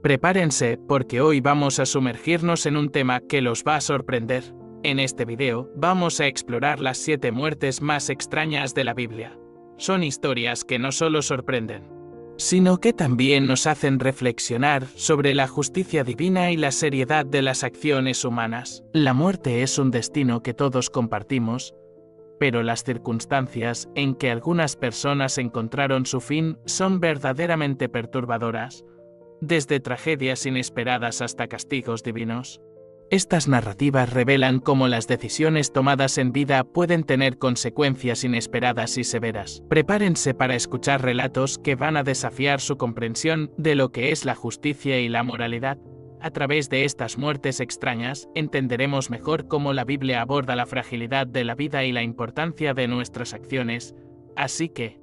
Prepárense porque hoy vamos a sumergirnos en un tema que los va a sorprender. En este video vamos a explorar las 7 muertes más extrañas de la Biblia. Son historias que no solo sorprenden, sino que también nos hacen reflexionar sobre la justicia divina y la seriedad de las acciones humanas. La muerte es un destino que todos compartimos, pero las circunstancias en que algunas personas encontraron su fin son verdaderamente perturbadoras, desde tragedias inesperadas hasta castigos divinos. Estas narrativas revelan cómo las decisiones tomadas en vida pueden tener consecuencias inesperadas y severas. Prepárense para escuchar relatos que van a desafiar su comprensión de lo que es la justicia y la moralidad. A través de estas muertes extrañas, entenderemos mejor cómo la Biblia aborda la fragilidad de la vida y la importancia de nuestras acciones. Así que,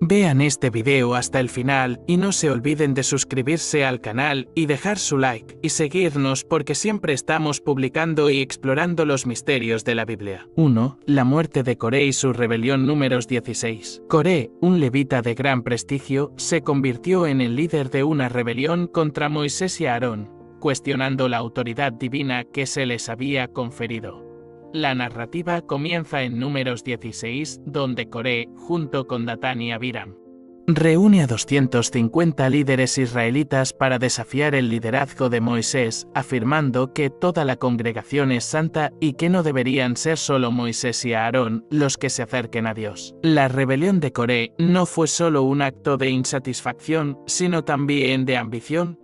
vean este video hasta el final y no se olviden de suscribirse al canal y dejar su like y seguirnos porque siempre estamos publicando y explorando los misterios de la Biblia. 1. La muerte de Coré y su rebelión. Números 16. Coré, un levita de gran prestigio, se convirtió en el líder de una rebelión contra Moisés y Aarón, cuestionando la autoridad divina que se les había conferido. La narrativa comienza en Números 16, donde Coré, junto con Datán y Abiram, reúne a 250 líderes israelitas para desafiar el liderazgo de Moisés, afirmando que toda la congregación es santa y que no deberían ser solo Moisés y Aarón los que se acerquen a Dios. La rebelión de Coré no fue solo un acto de insatisfacción, sino también de ambición.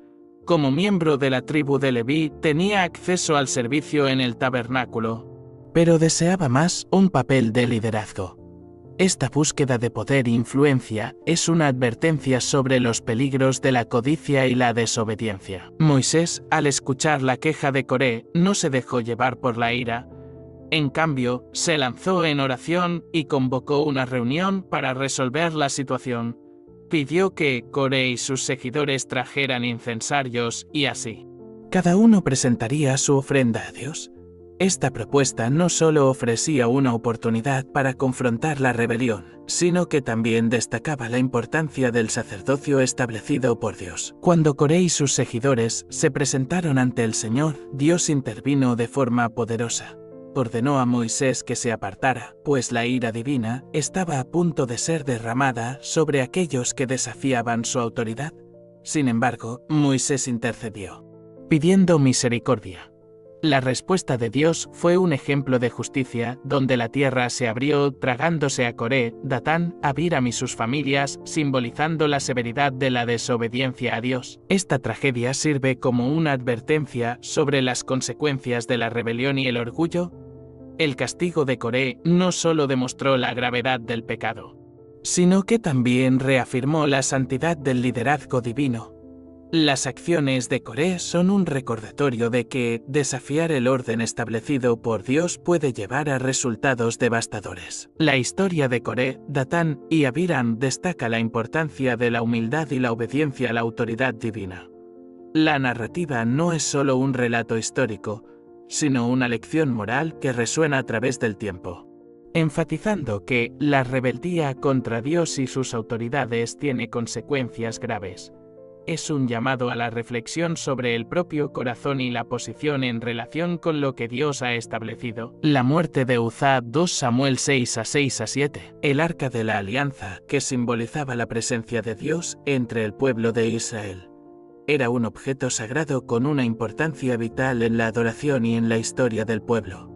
Como miembro de la tribu de Leví, tenía acceso al servicio en el tabernáculo, pero deseaba más un papel de liderazgo. Esta búsqueda de poder e influencia es una advertencia sobre los peligros de la codicia y la desobediencia. Moisés, al escuchar la queja de Coré, no se dejó llevar por la ira. En cambio, se lanzó en oración y convocó una reunión para resolver la situación. Pidió que Coré y sus seguidores trajeran incensarios y así cada uno presentaría su ofrenda a Dios. Esta propuesta no solo ofrecía una oportunidad para confrontar la rebelión, sino que también destacaba la importancia del sacerdocio establecido por Dios. Cuando Coré y sus seguidores se presentaron ante el Señor, Dios intervino de forma poderosa. Ordenó a Moisés que se apartara, pues la ira divina estaba a punto de ser derramada sobre aquellos que desafiaban su autoridad. Sin embargo, Moisés intercedió, pidiendo misericordia. La respuesta de Dios fue un ejemplo de justicia, donde la tierra se abrió tragándose a Coré, Datán, Abiram y sus familias, simbolizando la severidad de la desobediencia a Dios. Esta tragedia sirve como una advertencia sobre las consecuencias de la rebelión y el orgullo. El castigo de Coré no solo demostró la gravedad del pecado, sino que también reafirmó la santidad del liderazgo divino. Las acciones de Coré son un recordatorio de que desafiar el orden establecido por Dios puede llevar a resultados devastadores. La historia de Coré, Datán y Abiram destaca la importancia de la humildad y la obediencia a la autoridad divina. La narrativa no es solo un relato histórico, sino una lección moral que resuena a través del tiempo, enfatizando que la rebeldía contra Dios y sus autoridades tiene consecuencias graves. Es un llamado a la reflexión sobre el propio corazón y la posición en relación con lo que Dios ha establecido. La muerte de Uzá. 2 Samuel 6:6-7. El arca de la alianza, que simbolizaba la presencia de Dios entre el pueblo de Israel, era un objeto sagrado con una importancia vital en la adoración y en la historia del pueblo.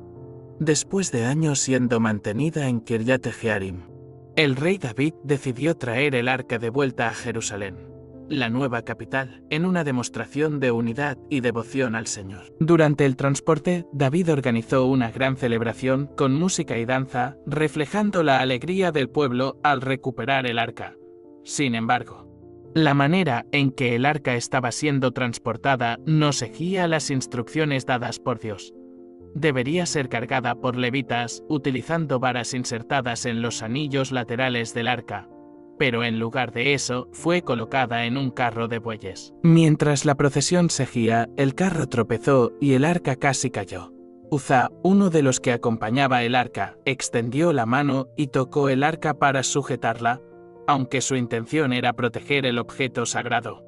Después de años siendo mantenida en Kiryat Jearim, el rey David decidió traer el arca de vuelta a Jerusalén, la nueva capital, en una demostración de unidad y devoción al Señor. Durante el transporte, David organizó una gran celebración con música y danza, reflejando la alegría del pueblo al recuperar el arca. Sin embargo, la manera en que el arca estaba siendo transportada no seguía las instrucciones dadas por Dios. Debería ser cargada por levitas, utilizando varas insertadas en los anillos laterales del arca, pero en lugar de eso, fue colocada en un carro de bueyes. Mientras la procesión seguía, el carro tropezó y el arca casi cayó. Uzá, uno de los que acompañaba el arca, extendió la mano y tocó el arca para sujetarla, aunque su intención era proteger el objeto sagrado.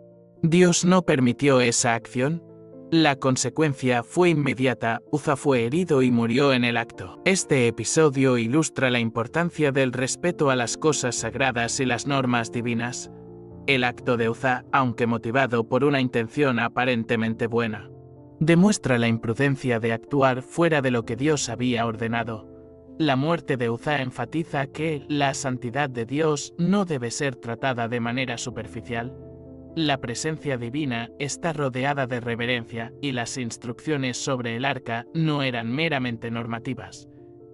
Dios no permitió esa acción. La consecuencia fue inmediata, Uza fue herido y murió en el acto. Este episodio ilustra la importancia del respeto a las cosas sagradas y las normas divinas. El acto de Uza, aunque motivado por una intención aparentemente buena, demuestra la imprudencia de actuar fuera de lo que Dios había ordenado. La muerte de Uza enfatiza que la santidad de Dios no debe ser tratada de manera superficial. La presencia divina está rodeada de reverencia y las instrucciones sobre el arca no eran meramente normativas,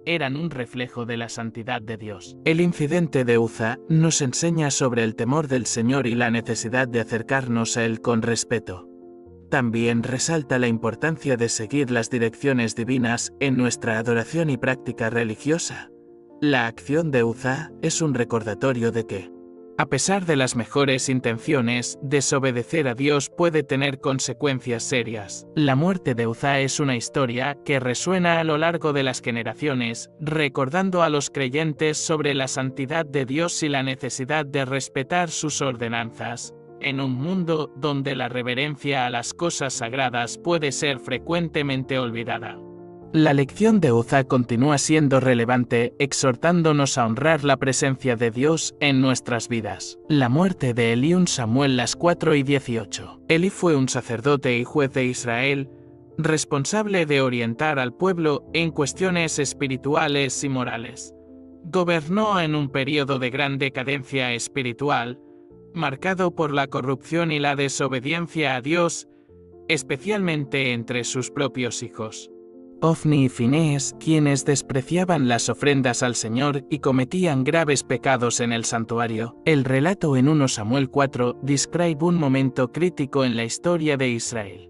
eran un reflejo de la santidad de Dios. El incidente de Uza nos enseña sobre el temor del Señor y la necesidad de acercarnos a Él con respeto. También resalta la importancia de seguir las direcciones divinas en nuestra adoración y práctica religiosa. La acción de Uza es un recordatorio de que, a pesar de las mejores intenciones, desobedecer a Dios puede tener consecuencias serias. La muerte de Uza es una historia que resuena a lo largo de las generaciones, recordando a los creyentes sobre la santidad de Dios y la necesidad de respetar sus ordenanzas. En un mundo donde la reverencia a las cosas sagradas puede ser frecuentemente olvidada, la lección de Uza continúa siendo relevante, exhortándonos a honrar la presencia de Dios en nuestras vidas. La muerte de Elí. Samuel 4:18. Elí fue un sacerdote y juez de Israel, responsable de orientar al pueblo en cuestiones espirituales y morales. Gobernó en un periodo de gran decadencia espiritual, marcado por la corrupción y la desobediencia a Dios, especialmente entre sus propios hijos. Ofni y Finés, quienes despreciaban las ofrendas al Señor y cometían graves pecados en el santuario. El relato en 1 Samuel 4 describe un momento crítico en la historia de Israel.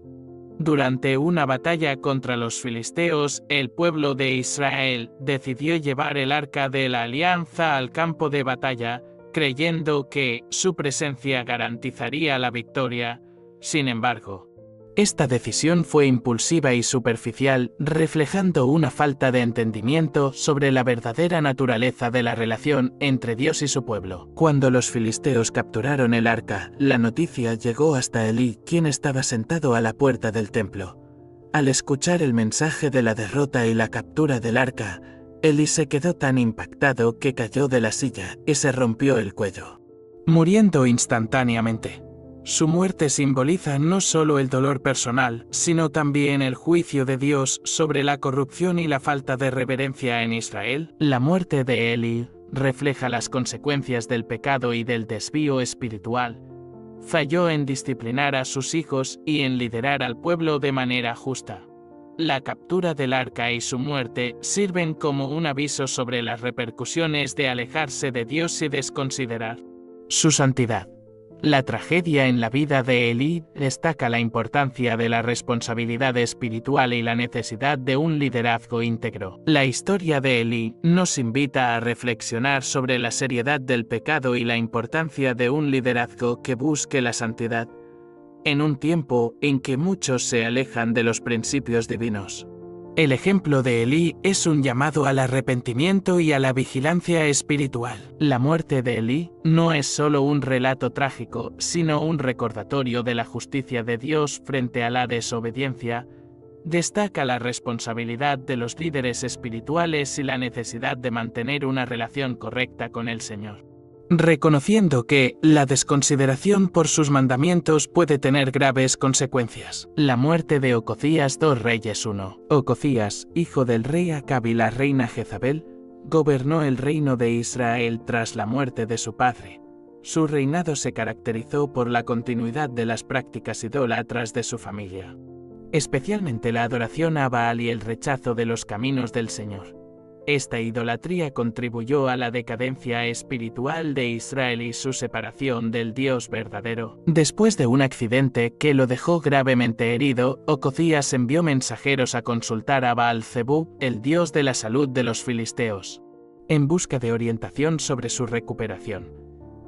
Durante una batalla contra los filisteos, el pueblo de Israel decidió llevar el arca de la alianza al campo de batalla, creyendo que su presencia garantizaría la victoria. Sin embargo, esta decisión fue impulsiva y superficial, reflejando una falta de entendimiento sobre la verdadera naturaleza de la relación entre Dios y su pueblo. Cuando los filisteos capturaron el arca, la noticia llegó hasta Elí, quien estaba sentado a la puerta del templo. Al escuchar el mensaje de la derrota y la captura del arca, Elí se quedó tan impactado que cayó de la silla y se rompió el cuello, muriendo instantáneamente. Su muerte simboliza no solo el dolor personal, sino también el juicio de Dios sobre la corrupción y la falta de reverencia en Israel. La muerte de Elí refleja las consecuencias del pecado y del desvío espiritual. Falló en disciplinar a sus hijos y en liderar al pueblo de manera justa. La captura del arca y su muerte sirven como un aviso sobre las repercusiones de alejarse de Dios y desconsiderar su santidad. La tragedia en la vida de Elí destaca la importancia de la responsabilidad espiritual y la necesidad de un liderazgo íntegro. La historia de Elí nos invita a reflexionar sobre la seriedad del pecado y la importancia de un liderazgo que busque la santidad, en un tiempo en que muchos se alejan de los principios divinos. El ejemplo de Elí es un llamado al arrepentimiento y a la vigilancia espiritual. La muerte de Elí no es solo un relato trágico, sino un recordatorio de la justicia de Dios frente a la desobediencia. Destaca la responsabilidad de los líderes espirituales y la necesidad de mantener una relación correcta con el Señor, reconociendo que la desconsideración por sus mandamientos puede tener graves consecuencias. La muerte de Ocozías, 2 Reyes 1. Ocozías, hijo del rey Acab y la reina Jezabel, gobernó el reino de Israel tras la muerte de su padre. Su reinado se caracterizó por la continuidad de las prácticas idólatras de su familia, especialmente la adoración a Baal y el rechazo de los caminos del Señor. Esta idolatría contribuyó a la decadencia espiritual de Israel y su separación del Dios verdadero. Después de un accidente que lo dejó gravemente herido, Ocozías envió mensajeros a consultar a Baal-zebub, el dios de la salud de los filisteos, en busca de orientación sobre su recuperación.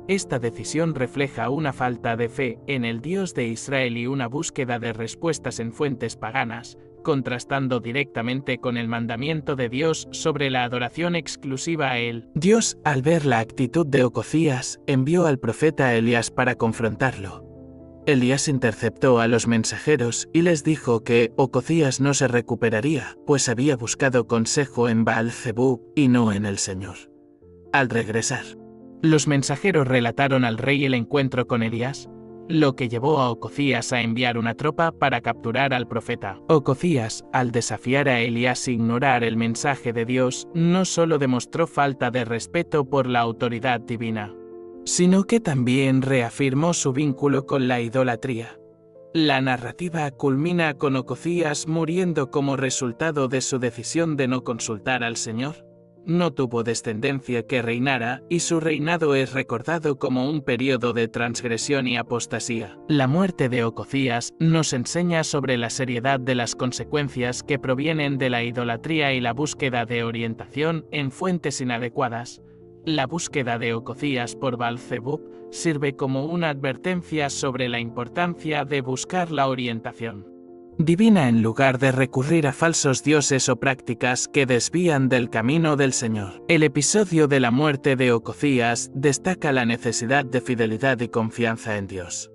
Esta decisión refleja una falta de fe en el Dios de Israel y una búsqueda de respuestas en fuentes paganas, contrastando directamente con el mandamiento de Dios sobre la adoración exclusiva a Él. Dios, al ver la actitud de Ocozías, envió al profeta Elías para confrontarlo. Elías interceptó a los mensajeros y les dijo que Ocozías no se recuperaría, pues había buscado consejo en Baal-zebub y no en el Señor. Al regresar, los mensajeros relataron al rey el encuentro con Elías, lo que llevó a Ocozías a enviar una tropa para capturar al profeta. Ocozías, al desafiar a Elías e ignorar el mensaje de Dios, no solo demostró falta de respeto por la autoridad divina, sino que también reafirmó su vínculo con la idolatría. La narrativa culmina con Ocozías muriendo como resultado de su decisión de no consultar al Señor. No tuvo descendencia que reinara y su reinado es recordado como un periodo de transgresión y apostasía. La muerte de Ocozías nos enseña sobre la seriedad de las consecuencias que provienen de la idolatría y la búsqueda de orientación en fuentes inadecuadas. La búsqueda de Ocozías por Baal-zebub sirve como una advertencia sobre la importancia de buscar la orientación divina en lugar de recurrir a falsos dioses o prácticas que desvían del camino del Señor. El episodio de la muerte de Ocozías destaca la necesidad de fidelidad y confianza en Dios,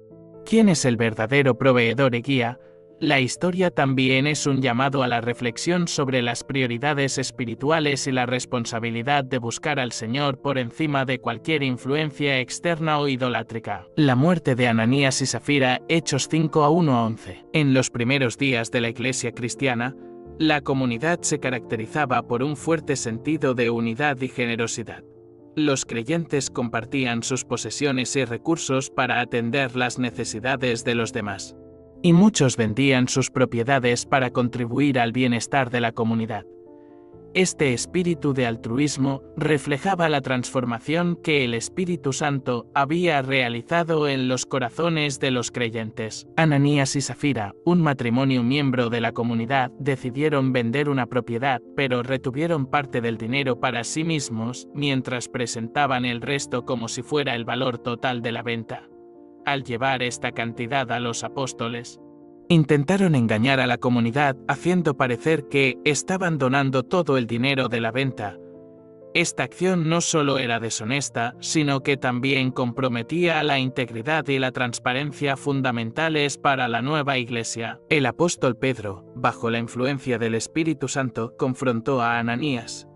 ¿quién es el verdadero proveedor y guía? La historia también es un llamado a la reflexión sobre las prioridades espirituales y la responsabilidad de buscar al Señor por encima de cualquier influencia externa o idolátrica. La muerte de Ananías y Safira, Hechos 5:1-11. En los primeros días de la Iglesia cristiana, la comunidad se caracterizaba por un fuerte sentido de unidad y generosidad. Los creyentes compartían sus posesiones y recursos para atender las necesidades de los demás, y muchos vendían sus propiedades para contribuir al bienestar de la comunidad. Este espíritu de altruismo reflejaba la transformación que el Espíritu Santo había realizado en los corazones de los creyentes. Ananías y Safira, un matrimonio miembro de la comunidad, decidieron vender una propiedad, pero retuvieron parte del dinero para sí mismos, mientras presentaban el resto como si fuera el valor total de la venta. Al llevar esta cantidad a los apóstoles, intentaron engañar a la comunidad haciendo parecer que estaban donando todo el dinero de la venta. Esta acción no solo era deshonesta, sino que también comprometía la integridad y la transparencia fundamentales para la nueva iglesia. El apóstol Pedro, bajo la influencia del Espíritu Santo, confrontó a Ananías.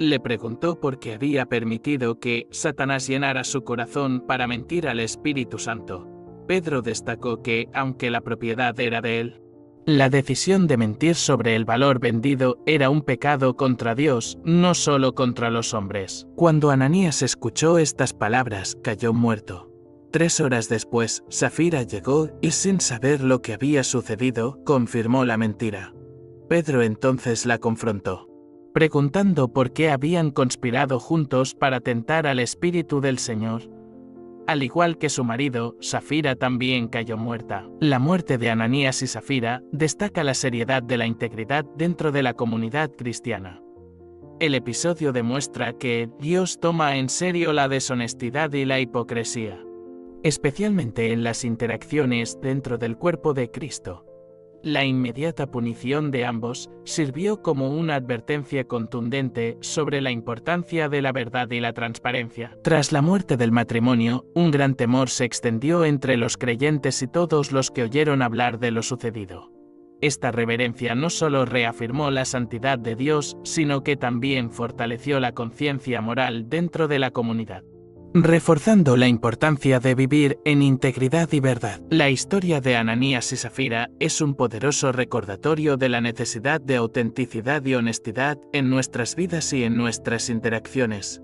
Le preguntó por qué había permitido que Satanás llenara su corazón para mentir al Espíritu Santo. Pedro destacó que, aunque la propiedad era de él, la decisión de mentir sobre el valor vendido era un pecado contra Dios, no solo contra los hombres. Cuando Ananías escuchó estas palabras, cayó muerto. 3 horas después, Safira llegó y, sin saber lo que había sucedido, confirmó la mentira. Pedro entonces la confrontó, preguntando por qué habían conspirado juntos para tentar al Espíritu del Señor. Al igual que su marido, Safira también cayó muerta. La muerte de Ananías y Safira destaca la seriedad de la integridad dentro de la comunidad cristiana. El episodio demuestra que Dios toma en serio la deshonestidad y la hipocresía, especialmente en las interacciones dentro del cuerpo de Cristo. La inmediata punición de ambos sirvió como una advertencia contundente sobre la importancia de la verdad y la transparencia. Tras la muerte del matrimonio, un gran temor se extendió entre los creyentes y todos los que oyeron hablar de lo sucedido. Esta reverencia no solo reafirmó la santidad de Dios, sino que también fortaleció la conciencia moral dentro de la comunidad, reforzando la importancia de vivir en integridad y verdad. La historia de Ananías y Safira es un poderoso recordatorio de la necesidad de autenticidad y honestidad en nuestras vidas y en nuestras interacciones,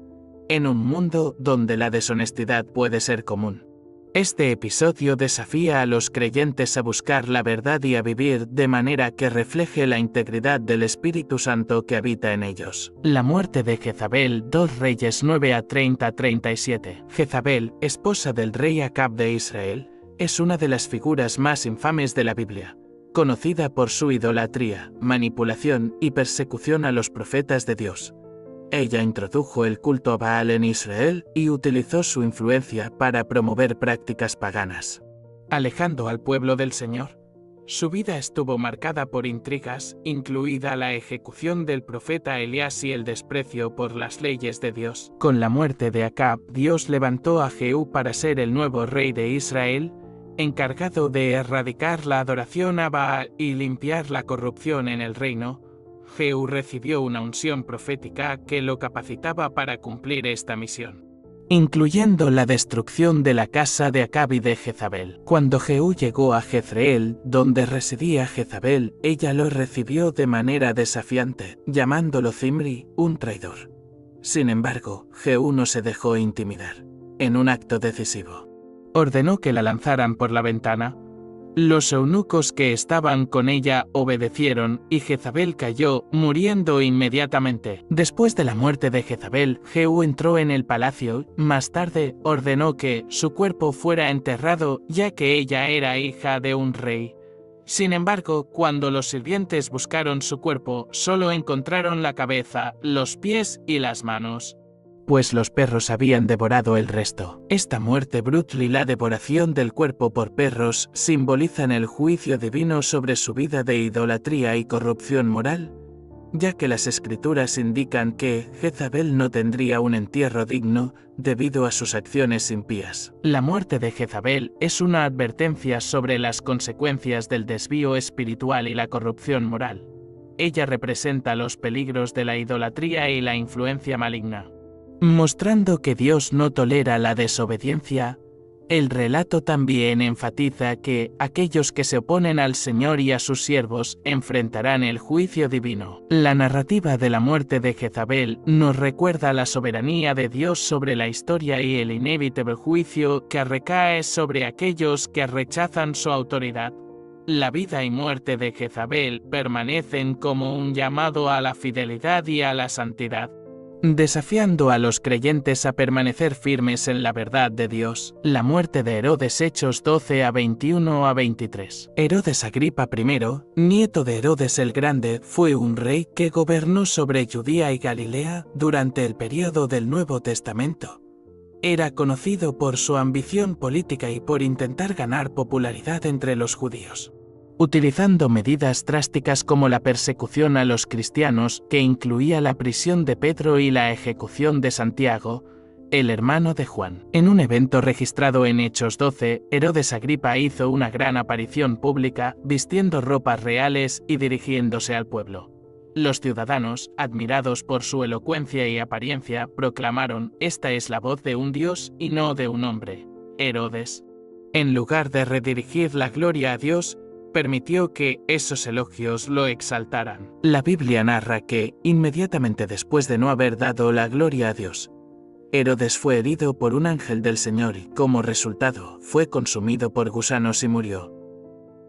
en un mundo donde la deshonestidad puede ser común. Este episodio desafía a los creyentes a buscar la verdad y a vivir de manera que refleje la integridad del Espíritu Santo que habita en ellos. La muerte de Jezabel, 2 Reyes 9:30-37. Jezabel, esposa del rey Acab de Israel, es una de las figuras más infames de la Biblia, conocida por su idolatría, manipulación y persecución a los profetas de Dios. Ella introdujo el culto a Baal en Israel y utilizó su influencia para promover prácticas paganas, alejando al pueblo del Señor. Su vida estuvo marcada por intrigas, incluida la ejecución del profeta Elías y el desprecio por las leyes de Dios. Con la muerte de Acab, Dios levantó a Jehú para ser el nuevo rey de Israel, encargado de erradicar la adoración a Baal y limpiar la corrupción en el reino, Jehú recibió una unción profética que lo capacitaba para cumplir esta misión, incluyendo la destrucción de la casa de Acab y de Jezabel. Cuando Jehú llegó a Jezreel, donde residía Jezabel, ella lo recibió de manera desafiante, llamándolo Zimri, un traidor. Sin embargo, Jehú no se dejó intimidar. En un acto decisivo, ordenó que la lanzaran por la ventana. Los eunucos que estaban con ella obedecieron, y Jezabel cayó, muriendo inmediatamente. Después de la muerte de Jezabel, Jehú entró en el palacio. Más tarde, ordenó que su cuerpo fuera enterrado, ya que ella era hija de un rey. Sin embargo, cuando los sirvientes buscaron su cuerpo, solo encontraron la cabeza, los pies y las manos, pues los perros habían devorado el resto. Esta muerte brutal y la devoración del cuerpo por perros simbolizan el juicio divino sobre su vida de idolatría y corrupción moral, ya que las escrituras indican que Jezabel no tendría un entierro digno debido a sus acciones impías. La muerte de Jezabel es una advertencia sobre las consecuencias del desvío espiritual y la corrupción moral. Ella representa los peligros de la idolatría y la influencia maligna, mostrando que Dios no tolera la desobediencia. El relato también enfatiza que aquellos que se oponen al Señor y a sus siervos enfrentarán el juicio divino. La narrativa de la muerte de Jezabel nos recuerda la soberanía de Dios sobre la historia y el inevitable juicio que recae sobre aquellos que rechazan su autoridad. La vida y muerte de Jezabel permanecen como un llamado a la fidelidad y a la santidad, desafiando a los creyentes a permanecer firmes en la verdad de Dios. La muerte de Herodes, Hechos 12 a 21 a 23. Herodes Agripa I, nieto de Herodes el Grande, fue un rey que gobernó sobre Judea y Galilea durante el período del Nuevo Testamento. Era conocido por su ambición política y por intentar ganar popularidad entre los judíos, utilizando medidas drásticas como la persecución a los cristianos, que incluía la prisión de Pedro y la ejecución de Santiago, el hermano de Juan. En un evento registrado en Hechos 12, Herodes Agripa hizo una gran aparición pública, vistiendo ropas reales y dirigiéndose al pueblo. Los ciudadanos, admirados por su elocuencia y apariencia, proclamaron: «Esta es la voz de un Dios y no de un hombre». Herodes, en lugar de redirigir la gloria a Dios, permitió que esos elogios lo exaltaran. La Biblia narra que, inmediatamente después de no haber dado la gloria a Dios, Herodes fue herido por un ángel del Señor y, como resultado, fue consumido por gusanos y murió.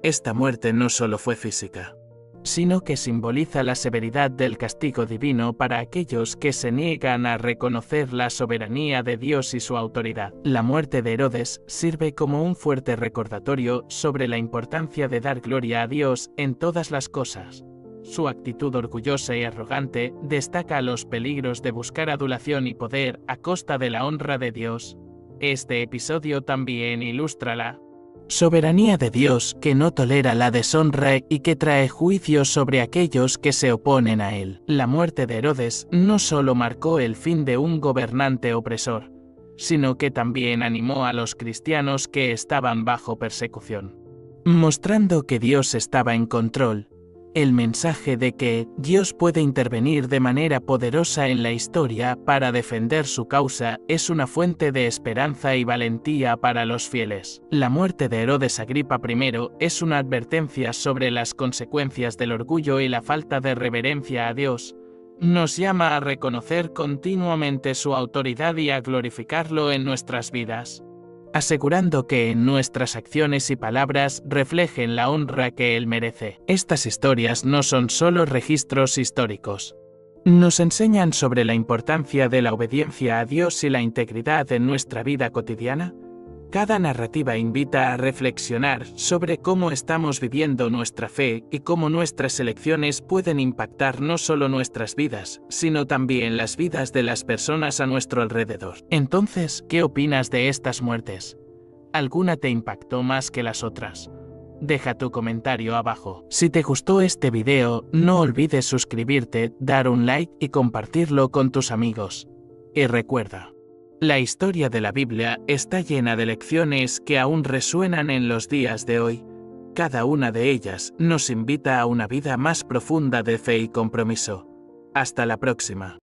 Esta muerte no solo fue física, sino que simboliza la severidad del castigo divino para aquellos que se niegan a reconocer la soberanía de Dios y su autoridad. La muerte de Herodes sirve como un fuerte recordatorio sobre la importancia de dar gloria a Dios en todas las cosas. Su actitud orgullosa y arrogante destaca los peligros de buscar adulación y poder a costa de la honra de Dios. Este episodio también ilustra la soberanía de Dios, que no tolera la deshonra y que trae juicio sobre aquellos que se oponen a él. La muerte de Herodes no solo marcó el fin de un gobernante opresor, sino que también animó a los cristianos que estaban bajo persecución, mostrando que Dios estaba en control. El mensaje de que Dios puede intervenir de manera poderosa en la historia para defender su causa es una fuente de esperanza y valentía para los fieles. La muerte de Herodes Agripa I es una advertencia sobre las consecuencias del orgullo y la falta de reverencia a Dios. Nos llama a reconocer continuamente su autoridad y a glorificarlo en nuestras vidas, asegurando que nuestras acciones y palabras reflejen la honra que Él merece. Estas historias no son solo registros históricos. Nos enseñan sobre la importancia de la obediencia a Dios y la integridad en nuestra vida cotidiana. Cada narrativa invita a reflexionar sobre cómo estamos viviendo nuestra fe y cómo nuestras elecciones pueden impactar no solo nuestras vidas, sino también las vidas de las personas a nuestro alrededor. Entonces, ¿qué opinas de estas muertes? ¿Alguna te impactó más que las otras? Deja tu comentario abajo. Si te gustó este video, no olvides suscribirte, dar un like y compartirlo con tus amigos. Y recuerda, La historia de la Biblia está llena de lecciones que aún resuenan en los días de hoy. Cada una de ellas nos invita a una vida más profunda de fe y compromiso. Hasta la próxima.